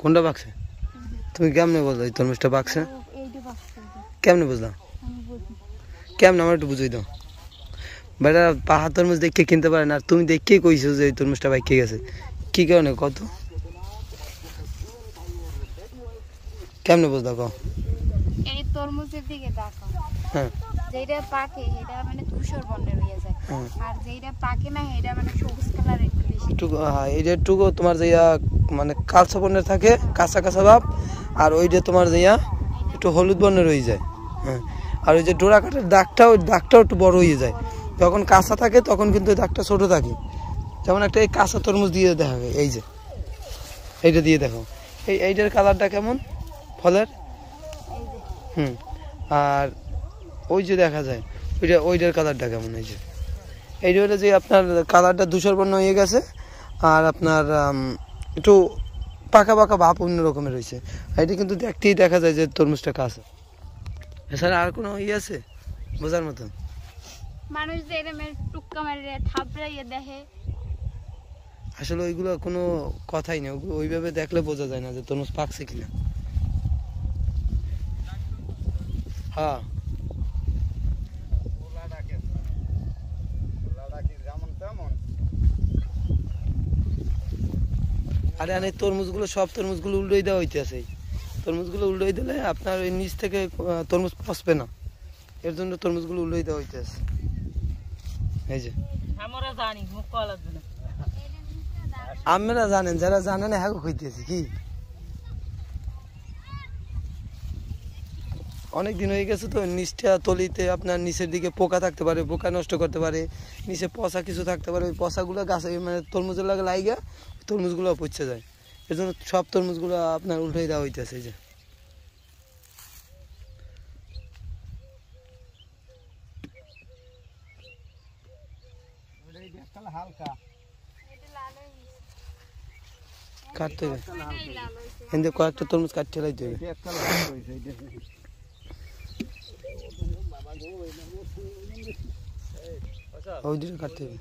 কোনটা বাকছে? তুমি কেমনে বলছো এই তরমুজটা বাকছে? কেমনে বুঝলাম? কেমনে আমার একটু বুঝাই দাও। বেটা পাহাড় তরমুজ দেখে কিনতে পারে না, আর তুমি দেখেই কইছো যে এই তরমুজটা বাইকে গেছে। কি কারণে কত? কেমনে বুঝলা কও? এই তরমুজের দিকে দেখো। হ্যাঁ, যেটা পাকে এটা মানে ধূসর বর্ণের হয়ে যায়, আর যেটা পাকে না এটা মানে সবুজ কালারের একটু বেশি। একটু হ্যাঁ, এইটা একটু তোমার যেয়া মানে কালচা বর্ণের থাকে, কাঁচা কাঁচা ভাব, আর ওইটা তোমার যেয়া একটু হলুদ বর্ণের হয়ে যায়। হ্যাঁ, আর ওই যে ডোরা কাঠের দাগটা, ওই দাগটাও একটু বড় হয়ে যায়। যখন কাঁচা থাকে তখন কিন্তু ওই দাগটা ছোট থাকে। যেমন একটা এই কাঁচা তরমুজ দিয়ে দেখা যায়, এই যে এইটা দিয়ে দেখো, এইটার কালারটা কেমন ফলের। হুম, আর ওই যে দেখা যায় ওইটার কালারটা কেমন, এই যে এইটা হলো যে আপনার কালারটা ধূসর বর্ণ হয়ে গেছে, আর আপনার একটু পাকা পাকা ভাব অন্য রকমের হয়েছে। এটা কিন্তু দেখতেই দেখা যায় যে তরমুজটা কাঁচা। এছাড়া আর কোনো ইয়ে আছে বোঝার মতন? মানুষ যে এরকম টুক্কা মারিয়ে থাপড়াইয়ে দেখে, আসলে ওইগুলো কোনো কথাই নেই, ওইভাবে দেখলে বোঝা যায় না যে তরমুজ পাকছে কিনা। হ্যাঁ, আরে আরে তরমুজগুলো, সব তরমুজগুলো উল্টোই দেওয়া হইতেছে। তরমুজগুলো উল্টোই দিলে আপনার ওই নিচ থেকে তরমুজ পচবে না, এর জন্য তরমুজগুলো উল্টোই দেওয়া হইতেছে। এই যে আপনারা জানেন, যারা জানেন হ্যাঁ হইতেছে কি অনেক দিন হয়ে গেছে তো, নিচটা তলিতে আপনার নিচের দিকে পোকা থাকতে পারে, পোকা নষ্ট করতে পারে, নিচে পচা কিছু থাকতে পারে, ওই পচাগুলো গাছে মানে তরমুজের লাগে লাইগা তরমুজগুলো পচে যায়। এর জন্য সব তরমুজগুলো আপনার উল্টোই দেওয়া হইতেছে। এই যে কাটতে হবে, এখান কয়েকটা তরমুজ কাটতে লাইতে হবে। ওই দিকে কাটতে হবে।